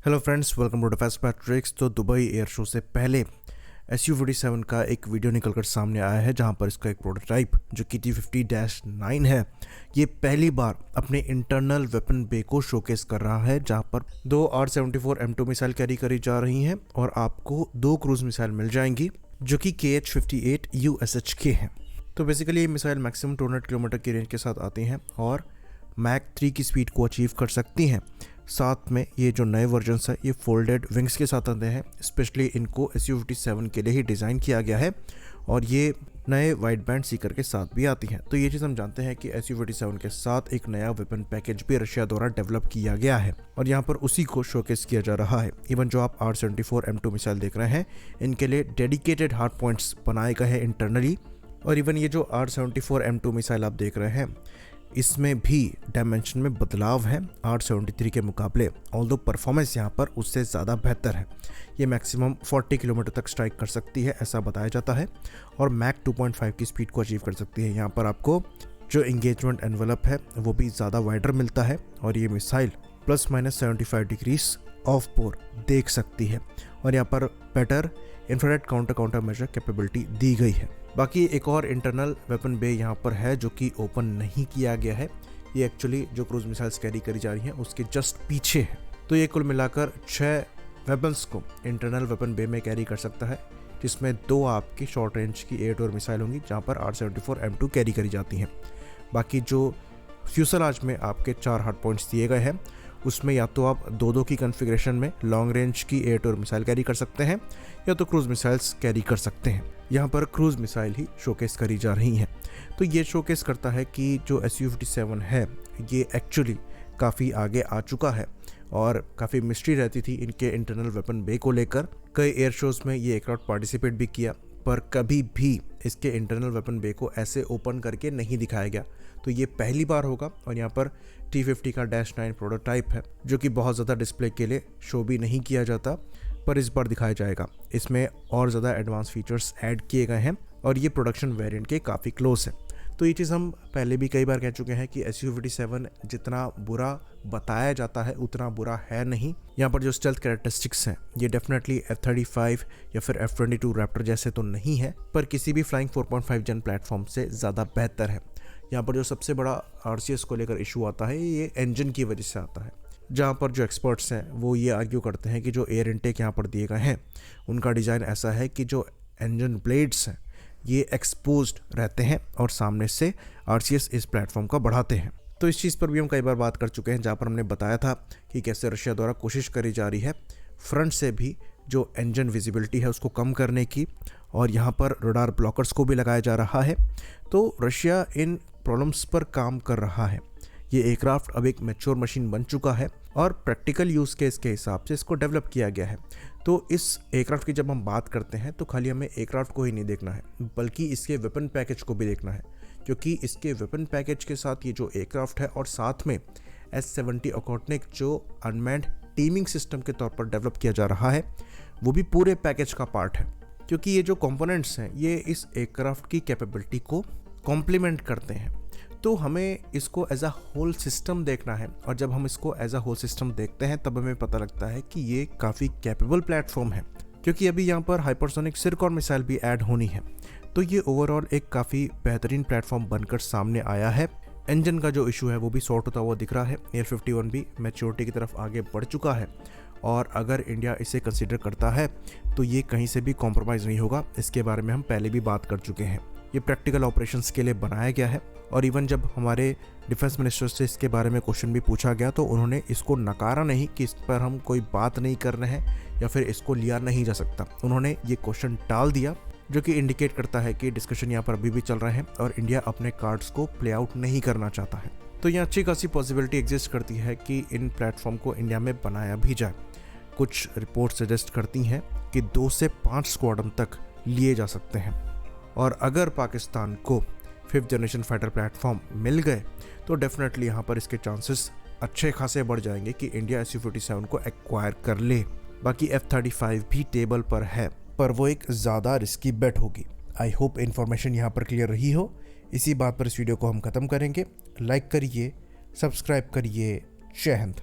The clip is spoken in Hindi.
Hello friends, welcome to Defence Matrix. तो दुबई एयर शो से पहले SU-57 का एक वीडियो निकलकर सामने आया है, जहां पर इसका एक प्रोटोटाइप जो कि T-50-9 है, ये पहली बार अपने इंटरनल वेपन बे को शोकेस कर रहा है, जहां पर दो R-74 M2 मिसाइल कैरी करी जा रही हैं और आपको दो क्रूज मिसाइल मिल जाएंगी जो कि KH-58 USH हैं। तो बेसिकली ये मिसाइल मैक्सिमम 200 किलोमीटर की रेंज के साथ आती हैं और मैक 3 की स्पीड को अचीव कर सकती हैं। साथ में ये जो नए वर्जन्स है ये फोल्डेड विंग्स के साथ आते हैं। स्पेशली इनको SU-57 के लिए ही डिज़ाइन किया गया है और ये नए वाइड बैंड सीकर के साथ भी आती हैं। तो ये चीज़ हम जानते हैं कि SU-57 के साथ एक नया वेपन पैकेज भी रशिया द्वारा डेवलप किया गया है और यहाँ पर उसी को शोकेस किया जा रहा है। इवन जो आप R-74 M2 मिसाइल देख रहे हैं, इनके लिए डेडिकेटेड हार्ड पॉइंट्स बनाए गए हैं इंटरनली। और इवन ये जो R-74 M2 मिसाइल आप देख रहे हैं, इसमें भी डायमेंशन में बदलाव है R-73 के मुकाबले, ऑल्दो परफॉर्मेंस यहाँ पर उससे ज़्यादा बेहतर है। ये मैक्सिमम 40 किलोमीटर तक स्ट्राइक कर सकती है, ऐसा बताया जाता है, और मैक 2.5 की स्पीड को अचीव कर सकती है। यहाँ पर आपको जो इंगेजमेंट एनवेलप है वो भी ज़्यादा वाइडर मिलता है और ये मिसाइल ±75 डिग्रीज ऑफ पोर देख सकती है और यहाँ पर better infrared counter measure capability दी गई है। बाकी एक और इंटरनल वेपन बे यहाँ पर है जो कि ओपन नहीं किया गया है। ये एक्चुअली जो क्रूज मिसाइल्स कैरी करी जा रही हैं उसके जस्ट पीछे है। तो ये कुल मिलाकर 6 वेपन्स को इंटरनल वेपन बे में कैरी कर सकता है, जिसमें 2 आपकी शॉर्ट रेंज की एयर टू एयर मिसाइल होंगी जहाँ पर R-74 M2 कैरी करी जाती हैं। बाकी जो फ्यूसलाज में आपके 4 हार्ड पॉइंट्स दिए गए हैं, उसमें या तो आप 2-2 की कॉन्फ़िगरेशन में लॉन्ग रेंज की air to air missile carry कर सकते हैं या तो क्रूज मिसाइल्स कैरी कर सकते हैं। यहाँ पर क्रूज मिसाइल ही शोकेस करी जा रही हैं। तो ये शोकेस करता है कि जो SU-57 है ये एक्चुअली काफ़ी आगे आ चुका है और काफ़ी मिस्ट्री रहती थी इनके इंटरनल वेपन बे को लेकर। कई एयर शोज़ में ये एयरक्राफ्ट पार्टिसिपेट भी किया, पर कभी भी इसके इंटरनल वेपन बे को ऐसे ओपन करके नहीं दिखाया गया। तो ये पहली बार होगा और यहाँ पर T-50 का -9 प्रोटोटाइप है जो कि बहुत ज़्यादा डिस्प्ले के लिए शो भी नहीं किया जाता, पर इस बार दिखाया जाएगा। इसमें और ज़्यादा एडवांस फीचर्स ऐड किए गए हैं और ये प्रोडक्शन वेरिएंट के काफ़ी क्लोज है। तो ये चीज़ हम पहले भी कई बार कह चुके हैं कि SU-57 जितना बुरा बताया जाता है उतना बुरा है नहीं। यहाँ पर जो स्टेल्थ कैरेक्टरिस्टिक्स हैं ये डेफिनेटली F-35 या फिर F-22 रैप्टर जैसे तो नहीं है, पर किसी भी फ्लाइंग 4.5 जेन प्लेटफॉर्म से ज़्यादा बेहतर है। यहाँ पर जो सबसे बड़ा RCS को लेकर इशू आता है ये इंजन की वजह से आता है, जहाँ पर जो एक्सपर्ट्स हैं वो ये आर्ग्यू करते हैं कि जो एयर इनटेक यहाँ पर दिए गए हैं उनका डिज़ाइन ऐसा है कि जो इंजन ब्लेड्स हैं ये एक्सपोज्ड रहते हैं और सामने से RCS इस प्लेटफॉर्म का बढ़ाते हैं। तो इस चीज़ पर भी हम कई बार बात कर चुके हैं, जहाँ पर हमने बताया था कि कैसे रशिया द्वारा कोशिश करी जा रही है फ्रंट से भी जो इंजन विजिबिलिटी है उसको कम करने की, और यहाँ पर रडार ब्लॉकर्स को भी लगाया जा रहा है। तो रशिया इन प्रॉब्लम्स पर काम कर रहा है। ये एयरक्राफ्ट अब एक मैच्योर मशीन बन चुका है और प्रैक्टिकल यूज़ केस के हिसाब से इसको डेवलप किया गया है। तो इस एयरक्राफ्ट की जब हम बात करते हैं तो खाली हमें एयरक्राफ्ट को ही नहीं देखना है, बल्कि इसके वेपन पैकेज को भी देखना है, क्योंकि इसके वेपन पैकेज के साथ ये जो एयरक्राफ्ट है और साथ में S-70 ओकोटनिक जो अनमैन्ड टीमिंग सिस्टम के तौर पर डेवलप किया जा रहा है, वो भी पूरे पैकेज का पार्ट है। क्योंकि ये जो कंपोनेंट्स हैं ये इस एयरक्राफ्ट की कैपेबिलिटी को कॉम्प्लीमेंट करते हैं। तो हमें इसको एज अ होल सिस्टम देखना है, और जब हम इसको एज अ होल सिस्टम देखते हैं तब हमें पता लगता है कि ये काफ़ी कैपेबल प्लेटफॉर्म है, क्योंकि अभी यहाँ पर हाइपरसोनिक सिरकॉन मिसाइल भी ऐड होनी है। तो ये ओवरऑल एक काफ़ी बेहतरीन प्लेटफॉर्म बनकर सामने आया है। इंजन का जो इशू है वो भी सॉर्ट होता हुआ दिख रहा है। एयर-51 भी मैच्योरिटी की तरफ आगे बढ़ चुका है और अगर इंडिया इसे कंसीडर करता है तो ये कहीं से भी कॉम्प्रोमाइज़ नहीं होगा। इसके बारे में हम पहले भी बात कर चुके हैं। ये प्रैक्टिकल ऑपरेशंस के लिए बनाया गया है और इवन जब हमारे डिफेंस मिनिस्टर से इसके बारे में क्वेश्चन भी पूछा गया तो उन्होंने इसको नकारा नहीं कि इस पर हम कोई बात नहीं कर रहे हैं या फिर इसको लिया नहीं जा सकता। उन्होंने ये क्वेश्चन टाल दिया, जो कि इंडिकेट करता है कि डिस्कशन यहाँ पर अभी भी चल रहे हैं और इंडिया अपने कार्ड्स को प्ले आउट नहीं करना चाहता है। तो यहाँ अच्छी खासी पॉसिबिलिटी एग्जिस्ट करती है कि इन प्लेटफॉर्म को इंडिया में बनाया भी जाए। कुछ रिपोर्ट सजेस्ट करती हैं कि 2 से 5 स्क्वाड्रन तक लिए जा सकते हैं, और अगर पाकिस्तान को 5th जनरेशन फाइटर प्लेटफॉर्म मिल गए तो डेफिनेटली यहाँ पर इसके चांसेस अच्छे खासे बढ़ जाएंगे कि इंडिया SU-57 को एक्वायर कर ले। बाकी F-35 भी टेबल पर है, पर वो एक ज़्यादा रिस्की बेट होगी। आई होप इन्फॉर्मेशन यहाँ पर क्लियर रही हो। इसी बात पर इस वीडियो को हम ख़त्म करेंगे। लाइक करिए, सब्सक्राइब करिए। जय हिंद।